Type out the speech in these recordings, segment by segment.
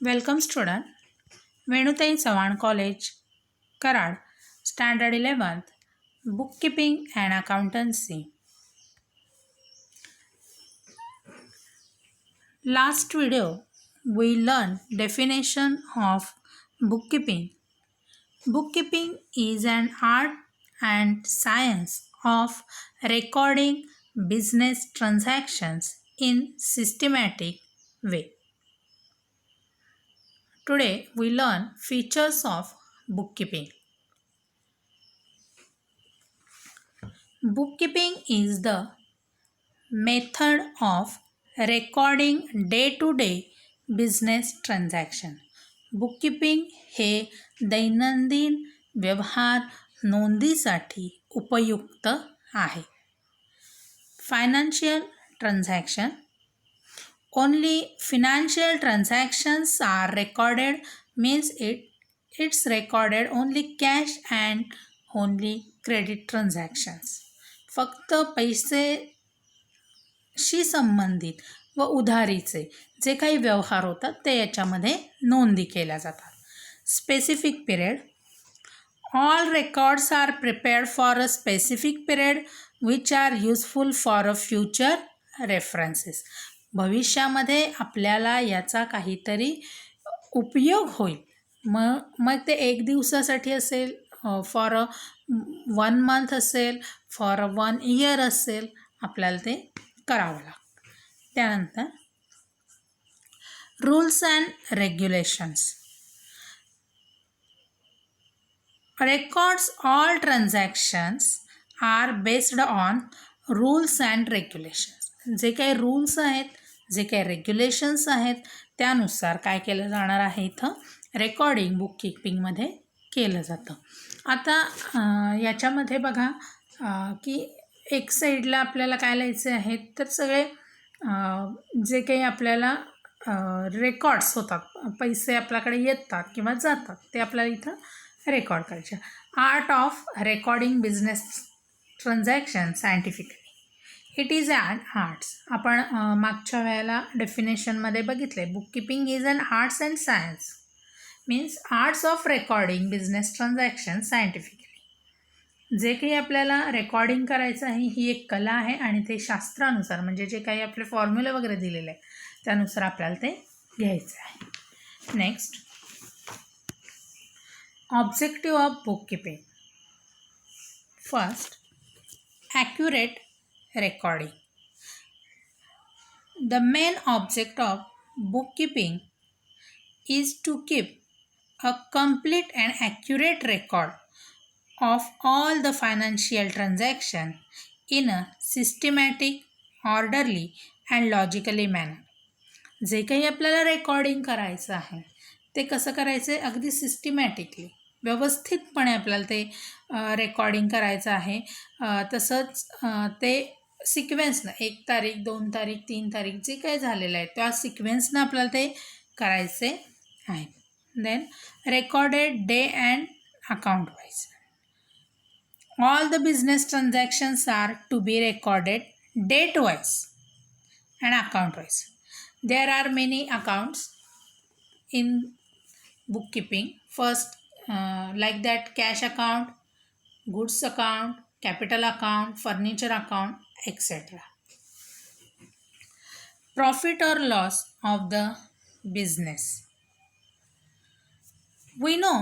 Welcome student. Venutai Savan College, Karad, Standard 11th, Bookkeeping and Accountancy. Last video, we learned definition of bookkeeping. Bookkeeping is an art and science of recording business transactions in systematic way. Today, we learn features of bookkeeping. Bookkeeping is the method of recording day-to-day business transaction. Bookkeeping हे दैनंदिन व्यवहार नोंदीसाठी उपयुक्त आहे. Financial transaction. Only financial transactions are recorded, means it's recorded only cash and only credit transactions. फक्त पैसेशी संबंधित व उधारीचे जे काही व्यवहार होतात ते याच्यामध्ये नोंदी केल्या जातात. Specific period. All records are prepared for a specific period which are useful for a future references. भविष्यामध्ये आपल्याला याचा काहीतरी उपयोग होईल. मग ते 1 दिवसासाठी असेल, फॉर 1 मंथ असेल, फॉर 1 इयर असेल, आपल्याला ते करावं लागतं. त्यानंतर rules and regulations. Records all transactions are based on rules and regulations. जे काही रूल्स आहेत, जे काही रेग्युलेशन्स आहेत, त्यानुसार काय केलं जाणार आहे इथं रेकॉर्डिंग बुककीपिंगमध्ये केलं जातं. आता याच्यामध्ये बघा की एक साईडला आपल्याला काय लिहायचे आहेत, तर सगळे जे काही आपल्याला रेकॉर्ड्स होतात, पैसे आपल्याकडे येतात किंवा जातात, ते आपल्याला इथं रेकॉर्ड करायचे. Art of recording business transaction scientifically. It is an arts. आपण मागच्या वेळेला डेफिनेशनमध्ये बघितले, bookkeeping is an arts and science, means arts of recording business transaction scientifically. जे काही आपल्याला रेकॉर्डिंग करायचं आहे ही एक कला आहे आणि ते शास्त्रानुसार, म्हणजे जे काही आपले फॉर्म्युला वगैरे दिलेले आहे त्यानुसार आपल्याला ते घ्यायचं आहे. Next, objective of bookkeeping. First, accurate recording. The main object of bookkeeping is to keep a complete and accurate record of all the financial transactions in a systematic, orderly and logically manner. जे काही आपल्याला recording करायचं आहे ते कसं करायचं आहे, अगदी सिस्टमॅटिकली व्यवस्थितपणे आपल्याला ते रेकॉर्डिंग करायचं आहे. तसंच ते सिक्वेन्सनं 1 तारीख 2 तारीख 3 तारीख जे काही झालेलं आहे त्या सिक्वेन्सनं आपल्याला ते करायचे आहे. Then recorded day and account wise. All the business transactions are to be recorded date wise and account wise. There are many accounts in bookkeeping. First, like that, cash account, goods account, capital account, furniture account, etc. Profit or loss of the business. We know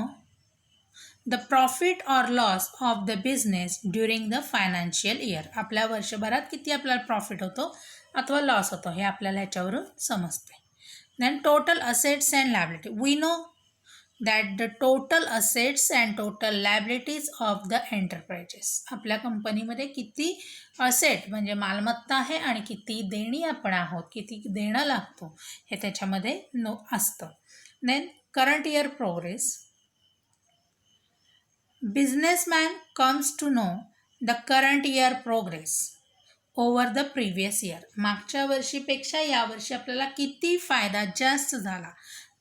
the profit or loss of the business during the financial year. आपल्या वर्षभरात किती आपल्याला profit होतो अथवा loss होतो हे आपल्याला याच्यावरून समजते. Then total assets and liability. We know that the total assets and total liabilities of the enterprises. आपल्या कंपनीमध्ये किती असेट म्हणजे मालमत्ता आहे आणि किती देणी आपण आहोत, किती देणं लागतो हे त्याच्यामध्ये असतं. Then current year progress. Businessman comes to know the current year progress over the previous year. मागच्या वर्षीपेक्षा यावर्षी आपल्याला किती फायदा जास्त झाला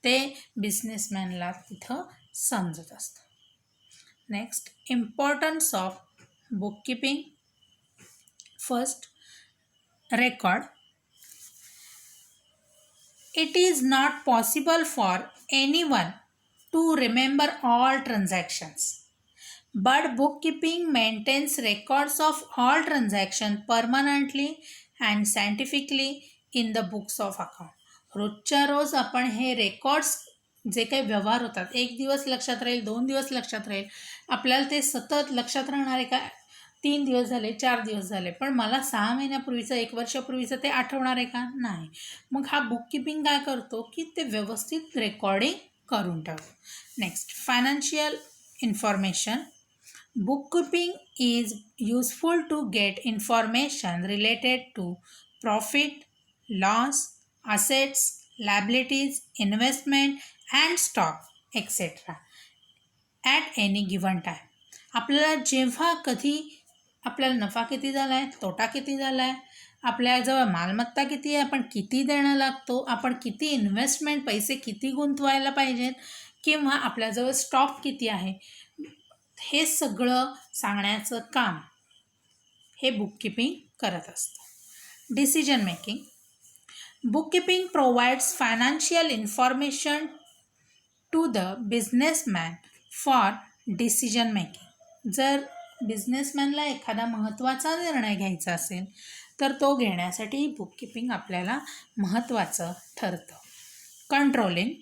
ते बिझनेसमॅनला तिथं समजत असतं. Next, importance of bookkeeping. First, record. It is not possible for anyone to remember all transactions. But bookkeeping maintains records of all transactions permanently and scientifically in the books of account. रोजच्या रोज आपण हे records जे काही व्यवहार होतात, एक दिवस लक्षात राहील, 2 दिवस लक्षात राहील, आपल्याला ते सतत लक्षात राहणार आहे का? 3 दिवस झाले, 4 दिवस झाले, पण मला 6 महिन्यापूर्वीचं, 1 वर्षापूर्वीचं ते आठवणार आहे का? नाही. मग हा बुककीपिंग काय करतो की ते व्यवस्थित रेकॉर्डिंग करून ठेवतो. Next, financial information. Bookkeeping is useful to get information related to profit, loss, assets, liabilities, investment and stock, etc. at any given time. आपल्याला जेव्हा कधी आपल्याला नफा किती झाला आहे, तोटा किती झाला आहे, आपल्याजवळ मालमत्ता किती आहे, आपण किती देणं लागतो, आपण किती इन्व्हेस्टमेंट, पैसे किती गुंतवायला पाहिजेत, किंवा आपल्याजवळ स्टॉक किती आहे, हे सगळं सांगण्याचं काम हे बुककीपिंग करत असतं. Decision making. Bookkeeping provides financial information to the businessman for decision making. जर बिझनेसमॅनला एखादा महत्त्वाचा निर्णय घ्यायचा असेल तर तो घेण्यासाठी बुककीपिंग आपल्याला महत्त्वाचं ठरतं. Controlling.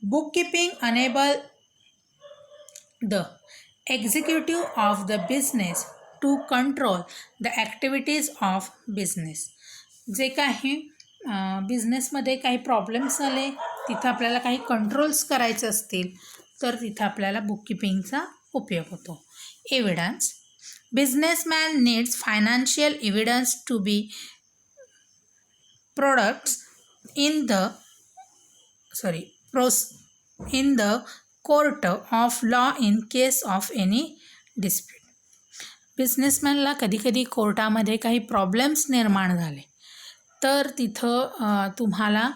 Bookkeeping enable the executive of the business to control the activities of business. जे काही बिझनेसमध्ये काही प्रॉब्लेम्स आले, तिथं आपल्याला काही कंट्रोल्स करायचे असतील तर तिथं आपल्याला बुककीपिंगचा उपयोग होतो. Evidence. Businessman needs financial evidence to be products in the court of law in case of any dispute. बिझनेसमॅनला कधीकधी कोर्टामध्ये काही प्रॉब्लेम्स निर्माण झाले तर तिथं तुम्हाला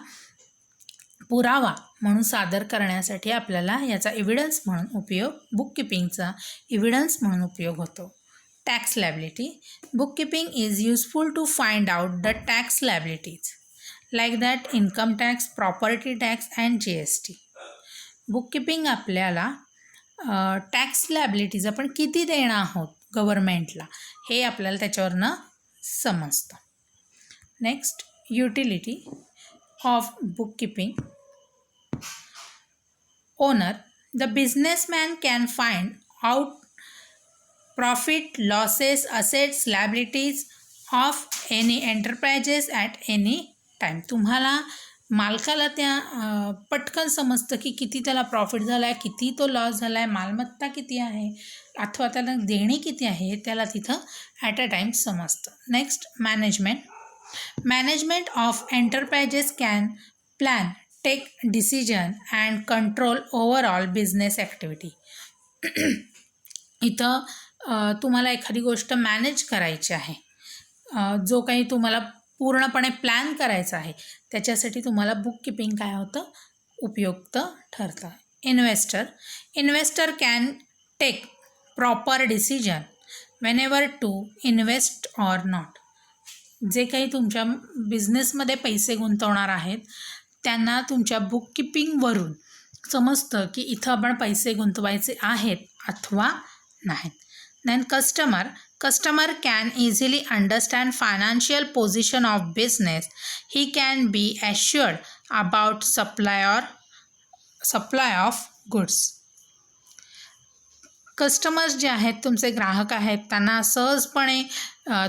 पुरावा म्हणून सादर करण्यासाठी आपल्याला याचा एव्हिडन्स म्हणून उपयोग, बुककीपिंगचा एव्हिडन्स म्हणून उपयोग होतो. Tax liability. Bookkeeping is useful to find out the tax liabilities like that income tax, property tax and GST. Bookkeeping आपल्याला टॅक्स लायबिलिटीज आपण किती देणं आहोत गव्हर्मेंटला हे आपल्याला त्याच्यावरनं समजतं. Next, utility of bookkeeping. Owner. The businessman can find out profit, losses, assets, liabilities of any enterprises at any time. तुम्हाला मालकाला त्या पटकन समजतं की किती त्याला प्रॉफिट झाला आहे, किती तो लॉस झाला आहे, मालमत्ता किती आहे, अथवा त्याला देणी किती आहे, त्याला तिथं ॲट अ टाईम समजतं. Next, management. Management of enterprises can plan, take decision and control overall business activity. इथं तुम्हाला एखादी गोष्ट मॅनेज करायची आहे, जो काही तुम्हाला पूर्णपणे प्लॅन करायचं आहे, त्याच्यासाठी तुम्हाला बुककीपिंग काय होतं, उपयुक्त ठरतं. Investor. Investor can take proper decision whenever to invest or not. जे काही तुमच्या बिझनेसमध्ये पैसे गुंतवणार आहेत त्यांना तुमच्या बुककीपिंगवरून समजतं की इथं आपण पैसे गुंतवायचे आहेत अथवा नाहीत. Then customer can easily understand financial position of business. He can be assured about supply of goods. Customers जे आहेत, तुमचे ग्राहक आहेत, त्यांना सहजपणे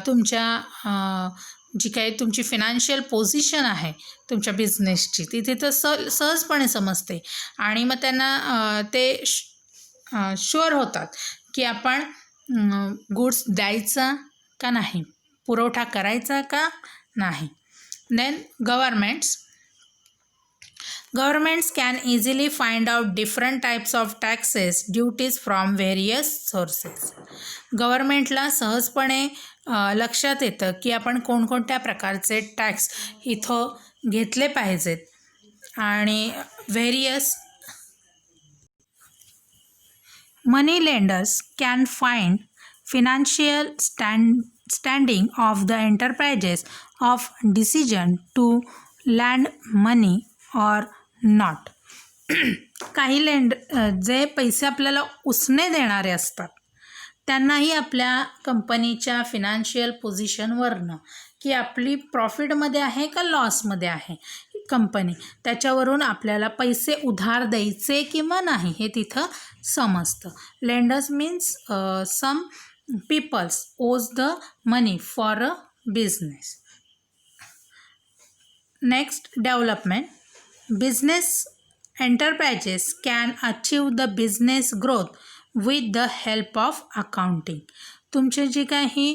तुमच्या जी काही तुमची फिनान्शियल पोझिशन आहे तुमच्या बिझनेसची ती तिथं सहजपणे समजते आणि मग त्यांना ते शुअर होतात की आपण गुड्स द्यायचा का नाही, पुरवठा करायचा का नाही. Then governments can easily find out different types of taxes, duties from various sources. गव्हर्मेंटला सहजपणे लक्षात येतं की आपण कोणकोणत्या प्रकारचे टॅक्स इथं घेतले पाहिजेत आणि various Money lenders can find financial standing of the enterprises of decision to land money or not. काही जे पैसे आपल्याला उसने देणारे असतात त्यांनाही आपल्या कंपनीच्या फिनान्शियल पोझिशनवरनं की आपली प्रॉफिटमध्ये आहे का लॉसमध्ये आहे कंपनी, त्याच्यावरून आपल्याला पैसे उधार द्यायचे किंवा नाही हे तिथं समजतं. लेंडर्स मीन्स सम पीपल्स ओज the money for a business. Next, development. Business enterprises can achieve the business growth with the help of accounting. तुमची जी काही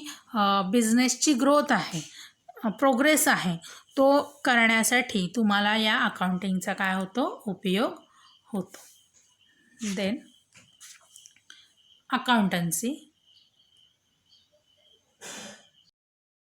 बिझनेसची ग्रोथ आहे, प्रोग्रेस आहे, तो करण्यासाठी तुम्हाला या अकाउंटिंगचा काय होतो, उपयोग होतो. Then accountancy.